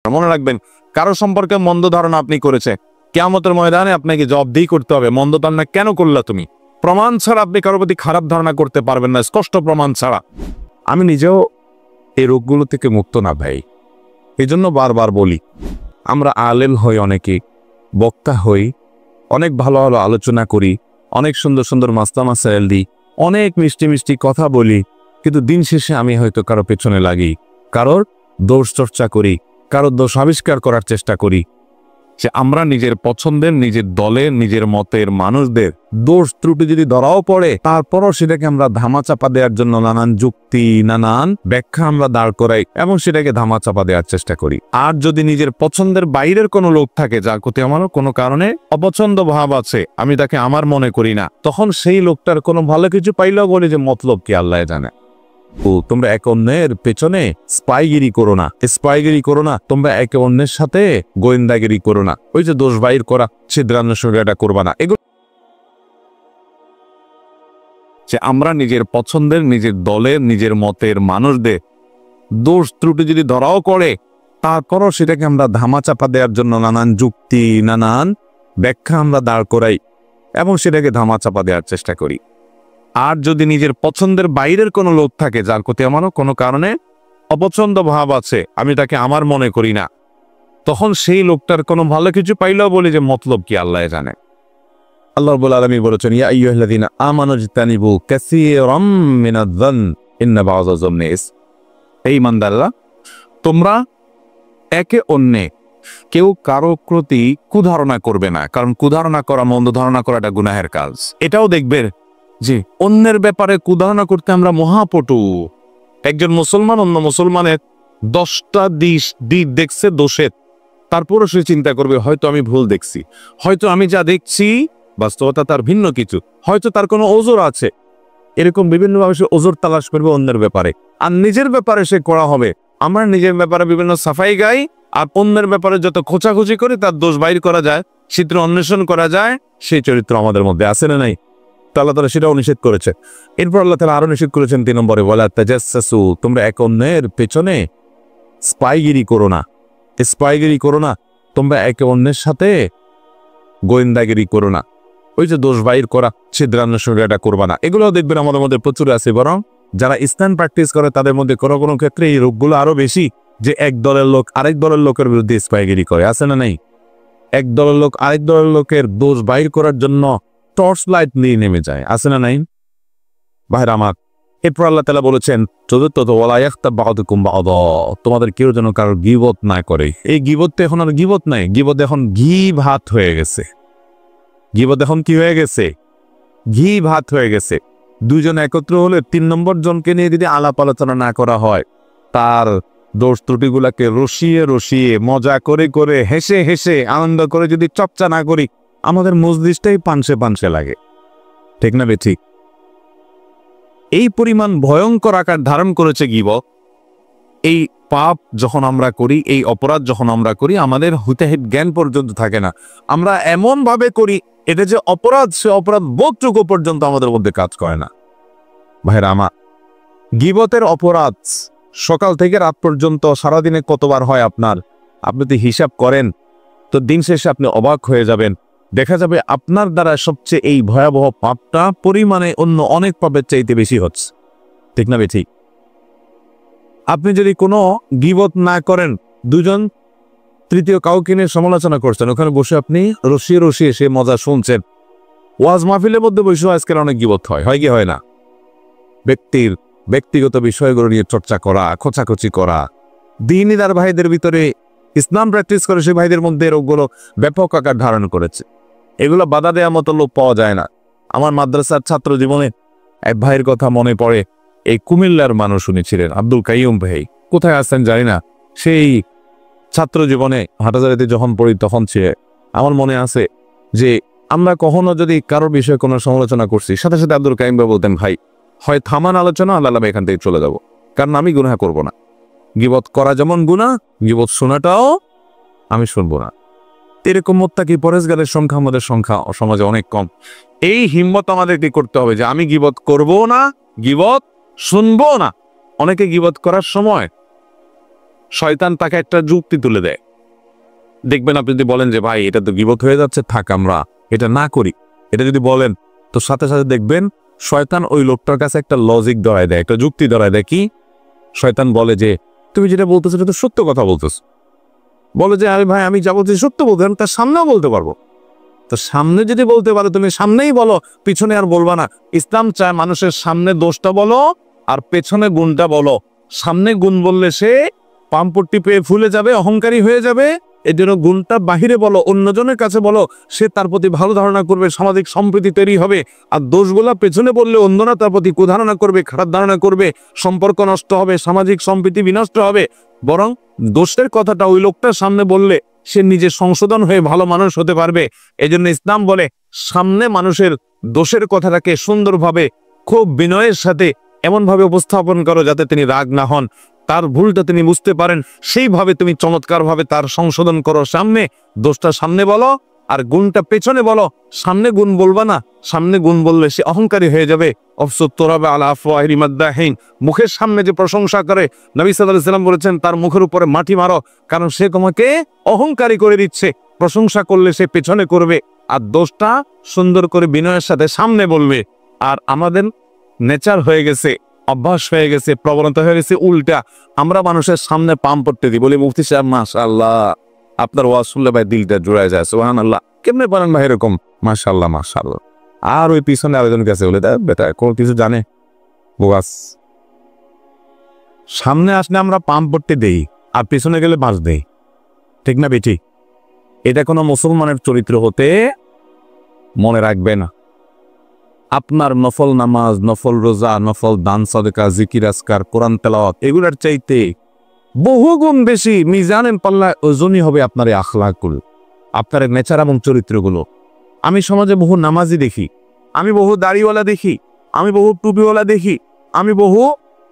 মনে রাখবেন, কারো সম্পর্কে মন্দ ধারণা আপনি করেছে, কিয়ামতের ময়দানে আপনাকে জবাবদিহি করতে হবে, মন্দ ধারণা কেন করলা তুমি। প্রমাণ ছাড়া আপনি কারোর প্রতি খারাপ ধারণা করতে পারবেন না, স্পষ্ট প্রমাণ ছাড়া। আমি নিজেও এই রোগগুলো থেকে মুক্ত না ভাই, এই জন্য বারবার বলি, আমরা আলেম হই, অনেকে বক্তা হই, অনেক ভালো ভালো আলোচনা করি, অনেক সুন্দর সুন্দর মাস্তা মাসাইল দিই, অনেক মিষ্টি মিষ্টি কথা বলি, কিন্তু দিন শেষে আমি হয়তো কারো পেছনে লাগি, কারোর দোষ চর্চা করি, কারোর দোষ আবিষ্কার করার চেষ্টা করি। যে আমরা নিজের পছন্দের, নিজের দলের, নিজের মতের মানুষদের দোষ ত্রুটি যদি ধরাও পড়ে, তারপরও সেটাকে আমরা ধামাচাপা দেওয়ার জন্য নানান যুক্তি, নানান ব্যাখ্যা আমরা দাঁড় করাই এবং সেটাকে ধামাচাপা দেওয়ার চেষ্টা করি। আর যদি নিজের পছন্দের বাইরের কোনো লোক থাকে, যার প্রতি আমারও কোনো কারণে অপছন্দ ভাব আছে, আমি তাকে আমার মনে করি না, তখন সেই লোকটার কোনো ভালো কিছু পাইলেও বলি যে মতলব কি আল্লাহ জানে। ও তোমরা একে অন্যের পেছনে স্পাইগিরি করো না, স্পাইগিরি করো না, তোমরা একে অন্যের সাথে গোয়েন্দাগিরি করো না, ওই যে দোষ বাইর করা, ছিদ্রান্বেষণটা করবা না। এগুলো যে আমরা নিজের পছন্দের, নিজের দলের, নিজের মতের মানুষদের দোষ ত্রুটি যদি ধরাও করে, তারপরও সেটাকে আমরা ধামাচাপা দেওয়ার জন্য নানান যুক্তি, নানান ব্যাখ্যা আমরা দাঁড় করাই এবং সেটাকে ধামাচাপা দেওয়ার চেষ্টা করি। আর যদি নিজের পছন্দের বাইরের কোনো লোক থাকে, যার প্রতি আমারও কোনো কারণে অপছন্দ ভাব আছে, আমি তাকে আমার মনে করি না, তখন সেই লোকটার কোনো ভালো কিছু পাইলেও বলি যে মতলব কি আল্লাহ জানে। আল্লাহ রাব্বুল আলামিন বলেছেন, ইয়া আইয়ুহাল্লাযীনা আমানু ইজতানিবু কাসীরাম মিনায-যন ইন্না বা'যা-যন্নি ইসম। এই ইমানদাররা, তোমরা একে অন্যে কেউ কারো প্রতি কুধারণা করবে না, কারণ কুধারণা করা, মন্দ ধারণা করাটা গুনাহের কাজ। এটাও দেখবে যে অন্যের ব্যাপারে কুধারণা করতে আমরা মহাপটু। একজন মুসলমান অন্য মুসলমানের 10টা দিক দেখছে দোষের, তারপরও সে চিন্তা করবে হয়তো আমি ভুল দেখছি, হয়তো আমি যা দেখছি বাস্তবতা তার ভিন্ন কিছু, হয়তো তার কোনো ওজর আছে। এরকম বিভিন্নভাবে সে ওজর তালাশ করবে অন্যের ব্যাপারে, আর নিজের ব্যাপারে সে করা হবে। আমরা নিজের ব্যাপারে বিভিন্ন সাফাই গাই, আর অন্যের ব্যাপারে যত খোঁচাখুচি করে তার দোষ বাইর করা যায়, চিত্র অন্বেষণ করা যায়, সেই চরিত্র আমাদের মধ্যে আছে না নাই? আল্লাহ তাআলা সেটাও নিষেধ করেছে। এরপর আল্লাহ তাআলা আরো নিষেধ করেছেন 3 নম্বরে, ওয়ালা তাজাসসু, তোমরা এক অন্যের পেছনে স্পাইগিরি করো না, স্পাইগিরি করো না, তোমরা একে অন্যের সাথে গোয়েন্দাগিরি করো না, ওই যে দোষ বাইর করা, ছিদ্রান্বেষণটা করবা না। এগুলো দেখবেন আমাদের মধ্যে প্রচুর আছে, বরং যারা ইসলাম প্র্যাকটিস করে তাদের মধ্যে কোনো কোনো ক্ষেত্রে এই রোগগুলো আরো বেশি, যে এক দলের লোক আরেক দলের লোকের বিরুদ্ধে স্পাইগিরি করে, আছে না নাই? এক দলের লোক আরেক দলের লোকের দোষ বাইর করার জন্য টর্চ লাইট নিয়ে নেমে যায়, আছে না নাই ভাইরা আমার? এরপর আল্লাহ তাআলা বলেছেন চতুর্থত, ওয়ালা ইয়াগতাব বা'দুকুম বা'দা, তোমাদের কেউ যেন কারোর গীবত না করে। এই গীবত তো এখন আর গীবত নাই, গীবত এখন ঘি ভাত হয়ে গেছে। গীবত এখন কি হয়ে গেছে? ঘি ভাত হয়ে গেছে। দুজন একত্র হলে 3 নম্বর জনকে নিয়ে যদি আলাপ আলোচনা না করা হয়, তার দোষ ত্রুটিগুলাকে রসিয়ে রসিয়ে, মজা করে করে, হেসে হেসে, আনন্দ করে যদি চর্চা না করি, আমাদের মজলিসটাই পানসে পানসে লাগে, ঠিক না ঠিক? এই পরিমাণ ভয়ঙ্কর আকার ধারণ করেছে গীবত। এই পাপ যখন আমরা করি, এই অপরাধ যখন আমরা করি, আমাদের হুতাহিত জ্ঞান পর্যন্ত থাকে না। আমরা এমন ভাবে করি এটা যে অপরাধ, সে অপরাধ বোধটুকু পর্যন্ত আমাদের মধ্যে কাজ করে না। ভাইরা আমার, গীবতের অপরাধ সকাল থেকে রাত পর্যন্ত সারাদিনে কতবার হয় আপনার, আপনি যদি হিসাব করেন তো দিন শেষে আপনি অবাক হয়ে যাবেন। দেখা যাবে আপনার দ্বারা সবচেয়ে এই ভয়াবহ পাপটা পরিমাণে অন্য অনেক পাপের চাইতে বেশি হচ্ছে, ঠিক না ঠিক? আপনি যদি কোনো গীবত না করেন, দুজন তৃতীয় কাউকে নিয়ে সমালোচনা করছেন, ওখানে বসে আপনি রসিয়ে রসিয়ে সে মজা শুনছেন। ওয়াজ মাহফিলের মধ্যে বসে আজকাল অনেক গীবত হয়, হয় কি হয় না? ব্যক্তির ব্যক্তিগত বিষয়গুলো নিয়ে চর্চা করা, খোঁচাখুচি করা। দ্বীনদার ভাইদের ভিতরে ইসলাম প্র্যাকটিস করে সেই ভাইদের মধ্যে রোগগুলো ব্যাপক আকার ধারণ করেছে। এগুলো বাধা দেওয়ার মতো লোক পাওয়া যায় না। আমার মাদ্রাসার ছাত্র জীবনে এক ভাইয়ের কথা মনে পড়ে। এই কুমিল্লার মানুষ উনি ছিলেন, আব্দুল কাইয়ুম ভাই, কোথায় আসছেন জানি না। সেই ছাত্র জীবনে হাটাজারিতে যখন পড়ি তখন সে, আমার মনে আছে যে আমরা কখনো যদি কারোর বিষয়ে কোনো সমালোচনা করছি, সাথে সাথে আব্দুল কাইয়ুম ভাই বলতেন, ভাই হয় থামান আলোচনা, আল্লাহ এখান থেকে চলে যাব, কারণ আমি গুনাহ করব না। গীবত করা যেমন গুনাহ, গীবত শোনাটাও আমি শুনবো না। এরকম মুত্তাকি পরেজগারের সংখ্যা আমাদের সমাজে অনেক কম। এই হিম্মত আমাদেরকে করতে হবে যে আমি গীবত করব না, গীবত শুনবো না। অনেকে গীবত করার সময় শয়তান তাকে একটা যুক্তি তুলে দেয়। দেখবেন আপনি যদি বলেন যে ভাই এটা তো গীবত হয়ে যাচ্ছে, থাক আমরা এটা না করি, এটা যদি বলেন তো সাথে সাথে দেখবেন শয়তান ওই লোকটার কাছে একটা লজিক ধরায় দেয়, একটা যুক্তি ধরায় দেয়। কি? শয়তান বলে যে তুমি যেটা বলতেছো এটা তো সত্য কথা বলতেছো। বলে যে আরে ভাই আমি যা বলছি সত্য বলতে, আমি তার সামনেও বলতে পারবো। তো সামনে যদি বলতে পারো তুমি সামনেই বলো, পিছনে আর বলবা না। ইসলাম চায় মানুষের সামনে দোষটা বলো আর পেছনে গুণটা বলো। সামনে গুণ বললে সে পাম্পট্টি পেয়ে ফুলে যাবে, অহংকারী হয়ে যাবে। এর জন্য গুণটা বাহিরে বলো, অন্যজনের কাছে বলো, সে তার প্রতি ভালো ধারণা করবে, সামাজিক সম্প্রীতি তৈরি হবে। আর দোষগুলা পেছনে বললে অন্যরা তার প্রতি কুধারণা করবে, খারাপ ধারণা করবে, সম্পর্ক নষ্ট হবে, সামাজিক সম্প্রীতি বিনষ্ট হবে। বরং দোষের কথাটা ওই লোকটার সামনে বললে সে নিজে সংশোধন হয়ে ভালো মানুষ হতে পারবে। এই জন্য ইসলাম বলে সামনে মানুষের দোষের কথাটাকে সুন্দরভাবে খুব বিনয়ের সাথে এমনভাবে উপস্থাপন করো যাতে তিনি রাগ না হন, তার ভুলটা তিনি বুঝতে পারেন। সেইভাবে তুমি চমৎকারভাবে তার সংশোধন করো। সামনে দোষটা সামনে বলো আর গুণটা পেছনে বলো। সামনে গুণ বলবা না, সামনে গুণ বললে সে অহংকারী হয়ে যাবে। মুখের সামনে যে প্রশংসা করে, নবী সাল্লাল্লাহু আলাইহি ওয়াসাল্লাম বলেছেন তার মুখের উপরে মাটি মারো, কারণ সে তোমাকে অহংকারী করে দিচ্ছে। প্রশংসা করলে সে পেছনে করবে, আর দোষটা সুন্দর করে বিনয়ের সাথে সামনে বলবে। আর আমাদের নেচার হয়ে গেছে, অভ্যাস হয়ে গেছে, প্রবণতা হয়ে গেছে উল্টা। আমরা মানুষের সামনে পাম পড়তে দিই, বলি মুফতি সাহেব মাশাআল্লাহ আপনার ওয়াজ শুনলে ভাই দিলটা জুড়ায় যায়, সুবহানাল্লাহ কেমনে পারেন ভাই এরকম, মাশাআল্লাহ মাশাআল্লাহ। আর ওই পিছনে আরেকজন কাছে বলে দেয় বেটা কোন কিছু জানে বাস। সামনে আসলে আমরা পাম পড়তে দেই আর পিছনে গেলে বাস দেই, ঠিক না বেটি? এটা কোনো মুসলমানের চরিত্র হতে মনে রাখবে না। আপনার নফল নামাজ, নফল রোজা, নফল দান সাদকা, জিকির আজকার, কোরআন তেলাওয়াত এগুলোর চাইতে বহু গুণ বেশি মিজানের পাল্লায় ওজনই হবে আপনার এই আখলাকুল, আপনার নেচার এবং চরিত্রগুলো। আমি সমাজে বহু নামাজি দেখি, আমি বহু দাড়িওয়ালা দেখি, আমি বহু টুপিওয়ালা দেখি, আমি বহু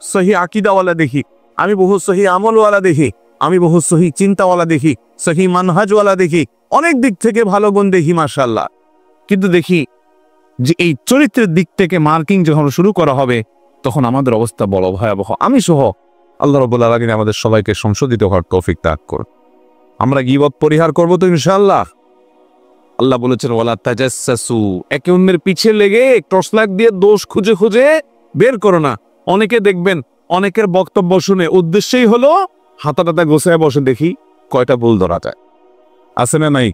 সহি আকিদাওয়ালা দেখি, আমি বহু সহি আমলওয়ালা দেখি, আমি বহু সহি চিন্তাওয়ালা দেখি, সহি মানহাজওয়ালা দেখি, অনেক দিক থেকে ভালো গুণ দেখি মাশাআল্লাহ। কিন্তু দেখি যে এই চরিত্রের দিক থেকে মার্কিং যখন শুরু করা হবে তখন আমাদের অবস্থা বড় ভয়াবহ। আমি সহ আল্লাহ রাব্বুল আলামিন আমাদের সবাইকে সংশোধিত হওয়ার তৌফিক দান করুন। আমরা গীবত পরিহার করব তো ইনশাআল্লাহ। আল্লাহ বলেছেন ওয়ালা তাজাসসু, একে অন্যের পিছে লেগে টর্চ লাইট দিয়ে দোষ খুঁজে খুঁজে বের করো না। অনেকে দেখবেন অনেকের বক্তব্য শুনে উদ্দেশ্যই হলো হাতাটাটা গোছায় বসে দেখি কয়টা ভুল ধরা যায়। আছে না নাই?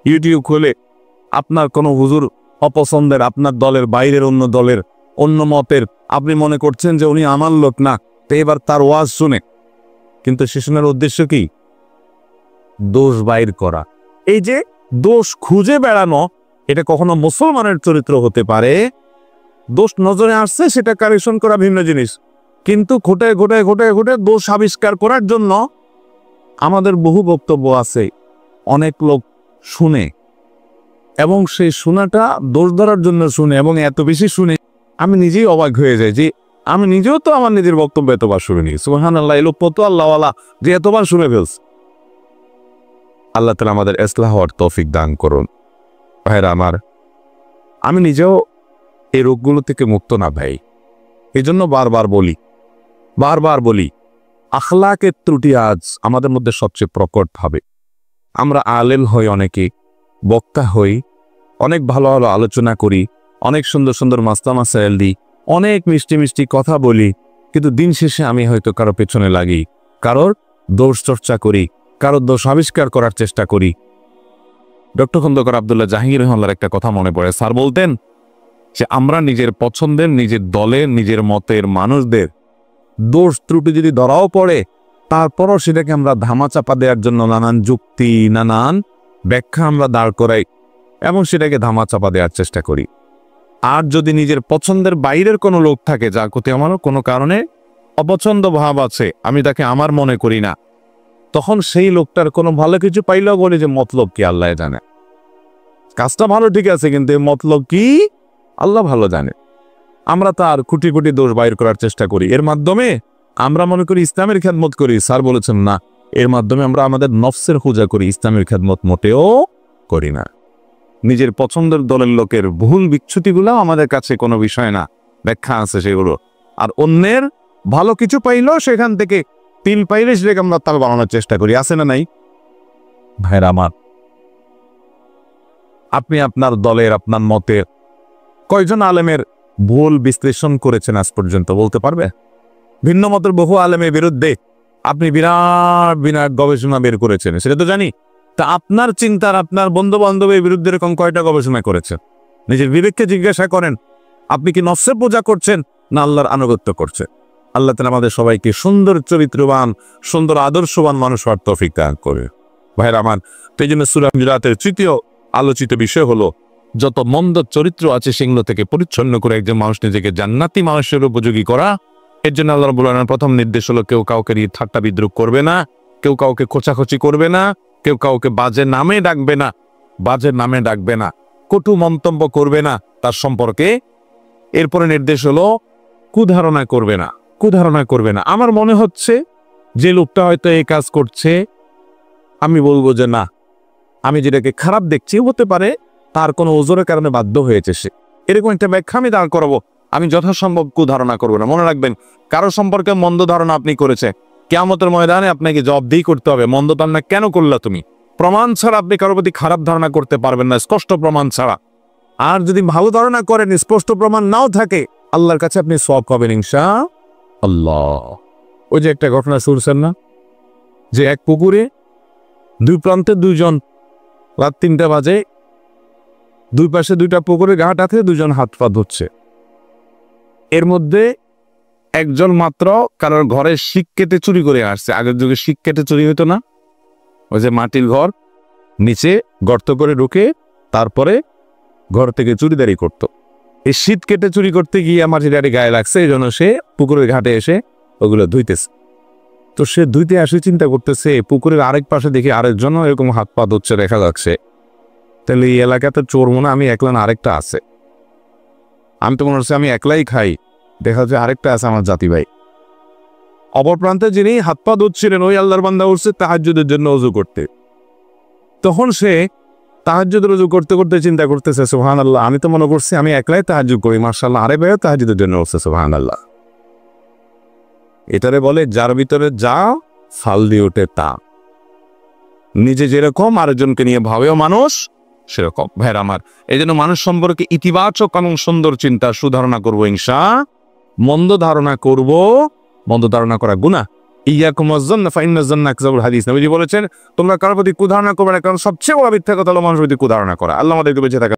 ইউটিউব খুলে আপনার কোনো হুজুর অপছন্দের, আপনার দলের বাইরের অন্য দলের অন্য মতের, আপনি মনে করছেন যে উনি আমার লোক না, তো এবার তার ওয়াজ শুনে, কিন্তু সে শোনার উদ্দেশ্য কি? দোষ বাইর করা। এই যে দোষ খুঁজে বেড়ানো, এটা কখনো মুসলমানের চরিত্র হতে পারে। দোষ নজরে আসছে সেটা কারেকশন করা ভিন্ন জিনিস, কিন্তু ঘটায় ঘটায় ঘটায় ঘটায় দোষ আবিষ্কার করার জন্য আমাদের বহু বক্তব্য আছে, অনেক লোক শুনে এবং সেই শোনাটা দোষ ধরার জন্য শুনে, এবং এত বেশি শুনে আমি নিজেই অবাক হয়ে যাই যে আমি নিজেও তো আমার নিজের বক্তব্য এতবার শুনিনি। সুবহানাল্লাহ, এই লোক কত আল্লাহওয়ালা যে এতবার শুনে ফেলছে। আল্লাহ তাআলা আমাদের ইসলাহ হওয়ার তৌফিক দান করুন। ভাইরা আমার, আমি নিজেও এই রোগগুলো থেকে মুক্ত না ভাই, এই জন্য বারবার বলি আখলাকের ত্রুটি আজ আমাদের মধ্যে সবচেয়ে প্রকট ভাবে। আমরা আলেম হই, অনেকে বক্তা হই, অনেক ভালো ভালো আলোচনা করি, অনেক সুন্দর সুন্দর মাস্তা মাসাইল দিই, অনেক মিষ্টি মিষ্টি কথা বলি, কিন্তু দিন শেষে আমি হয়তো কারো পেছনে লাগি, কারোর দোষ চর্চা করি, কারোর দোষ আবিষ্কার করার চেষ্টা করি। ডক্টর খন্দকার আব্দুল্লাহ জাহাঙ্গীর রহমাল্লাহর একটা কথা মনে পড়ে। স্যার বলতেন যে আমরা নিজের পছন্দের, নিজের দলের, নিজের মতের মানুষদের দোষ ত্রুটি যদি ধরাও পড়ে, তারপরও সেটাকে আমরা ধামাচাপা দেওয়ার জন্য নানান যুক্তি, নানান ব্যাখ্যা আমরা দাঁড় করাই এবং সেটাকে ধামাচাপা দেওয়ার চেষ্টা করি। আর যদি নিজের পছন্দের বাইরের কোনো লোক থাকে যার প্রতি আমারও কোনো কারণে অপছন্দ ভাব আছে, আমি তাকে আমার মনে করি না, তখন সেই লোকটার কোনো ভালো কিছু পাইলেও বলি যে মতলব কি আল্লাহ জানে। কাজটা ভালো ঠিক আছে, কিন্তু মতলব কি আল্লাহ ভালো জানে। আমরা তার কোটি কোটি দোষ বাইর করার চেষ্টা করি, এর মাধ্যমে আমরা মনে করি ইসলামের খেদমত করি। স্যার বলেছেন না, এর মাধ্যমে আমরা আমাদের নফসের পূজা করি, ইসলামের খেদমত মোটেও করি না। নিজের পছন্দের দলের লোকের ভুল বিচ্যুতিগুলো আমাদের কাছে কোনো বিষয় না, ব্যাখ্যা আছে সেগুলো। আর অন্যের ভালো কিছু পাইলেও সেখান থেকে তিল পাইলে সেটাকে আমরা তাল বানানোর চেষ্টা করি, আছে না নাই? ভাইরা আমার, আপনি আপনার দলের আপনার মতের কয়জন আলেমের ভুল বিশ্লেষণ করেছেন আজ পর্যন্ত বলতে পারবে? ভিন্ন মতের বহু আলেমের বিরুদ্ধে আপনি বিরাট বিরাট গবেষণা বের করেছেন, সেটা তো জানি। তা আপনার চিন্তার আপনার বন্ধু বান্ধবের বিরুদ্ধে এরকম কয়টা গবেষণা করেছেন? নিজের বিবেককে জিজ্ঞাসা করেন, আপনি কি নফসের পূজা করছেন না আল্লাহর আনুগত্য করছেন? আল্লাহ তাআলা আমাদের সবাইকে সুন্দর চরিত্রবান, সুন্দর আদর্শবান মানুষ হওয়ার তৌফিক দান করে। ভাইরা আমার, এই জন্য সূরা হুজুরাতের তৃতীয় আলোচিত বিষয় হলো যত মন্দ চরিত্র আছে সেগুলো থেকে পরিচ্ছন্ন করে একজন মানুষ নিজেকে জান্নাতি মানুষের উপযোগী করা। এর জন্য আল্লাহ রাব্বুল আলামিনের প্রথম নির্দেশ হলো কেউ কাউকে নিয়ে ঠাট্টা বিদ্রুপ করবে না, কেউ কাউকে খোঁচাখুচি করবে না, কেউ কাউকে বাজে নামে ডাকবে না, বাজে নামে ডাকবে না, কটু মন্তব্য করবে না তার সম্পর্কে। এরপরে নির্দেশ হলো কুধারণা করবে না, কুধারণা করবে না। আমার মনে হচ্ছে যে লোকটা হয়তো এই কাজ করছে, আমি বলবো যে না, আমি যেটাকে খারাপ দেখছি হতে পারে তার কোনো ওজোরের কারণে বাধ্য হয়েছে সে, এরকম একটা ব্যাখ্যা আমি দাঁড় করাবো। আমি যথাসম্ভব কুধারণা করবো না। মনে রাখবেন, কারো সম্পর্কে মন্দ ধারণা আপনি করেছে, কিয়ামতের ময়দানে আপনাকে জবাবদিহি করতে হবে, মন্দ ধারণা কেন করলা তুমি। প্রমাণ ছাড়া আপনি কারোর প্রতি খারাপ ধারণা করতে পারবেন না, স্পষ্ট প্রমাণ ছাড়া। আর যদি ভালো ধারণা করেন, স্পষ্ট প্রমাণ নাও থাকে, আল্লাহর কাছে আপনি সওয়াব পাবেন ইনশাআল্লাহ। ওই যে একটা ঘটনা শুনছেন না, যে এক পুকুরে দুই প্রান্তে দুইজন, রাত 3টা বাজে, দুই পাশে দুইটা পুকুরে ঘাট আছে, দুজন হাত পা ধুচ্ছে। এর মধ্যে একজন মাত্র কারোর ঘরে শিক কেটে চুরি করে আসছে। আগের যুগে শিক কেটে চুরি হতো না, ওই যে মাটির ঘর, নিচে গর্ত করে ঢুকে তারপরে ঘর থেকে চুরিদারি করত। এই শীত কেটে চুরি করতে গিয়ে মাটির গায়ে লাগছে, এই জন্য সে পুকুরের ঘাটে এসে ওগুলো ধুইতেছে। তো সে ধুইতে আসে, চিন্তা করতেছে পুকুরের আরেক পাশে দেখি আরেকজন এরকম হাত পা ধুচ্ছে দেখা যাচ্ছে, তাহলে এই এলাকাতে চোর মনে আমি একলা না আরেকটা আছে। আমি তো মনে হচ্ছে আমি একলাই খাই, দেখা যাচ্ছে আরেকটা আছে আমার জাতি ভাই। অপর প্রান্তে যিনি হাত পা ধুচ্ছিলেন ওই আল্লাহর বান্দা উঠছে তাহাজ্জুদের জন্য ওযু করতে। তখন সে তাহাজ্জুদের ওযু করতে করতে চিন্তা করতেছে, সুবহানাল্লাহ, আমি তো মনে করছি আমি একলাই তাহাজ্জুদ করি, মাশাআল্লাহ, আরে ভাইও তাহাজ্জুদের জন্য উঠছে, সুবহানাল্লাহ। এটারে বলে যার ভিতরে যা ফাল দিয়ে ওঠে তা। নিজে যেরকম আরেকজনকে নিয়ে ভাবেও মানুষ সেরকম। ভাইরা আমার, এই জন্য মানুষ সম্পর্কে ইতিবাচক এবং সুন্দর চিন্তা সুধারণা করবো ইনশাআল্লাহ। মন্দ ধারণা করব, মন্দ ধারণা করা গুনাহ। ইয়াকুম ওয়াজ্জান্না ফাইন্নাজ-জান্না আকযাবুল হাদিস, নবীজি বলেছেন তোমরা কারোর প্রতি কুধারণা করবে না, কারণ সবচেয়ে বড় মিথ্যা কথা হলো মানুষের প্রতি কুধারণা করা। আল্লাহ আমাদেরকে বেঁচে থাকা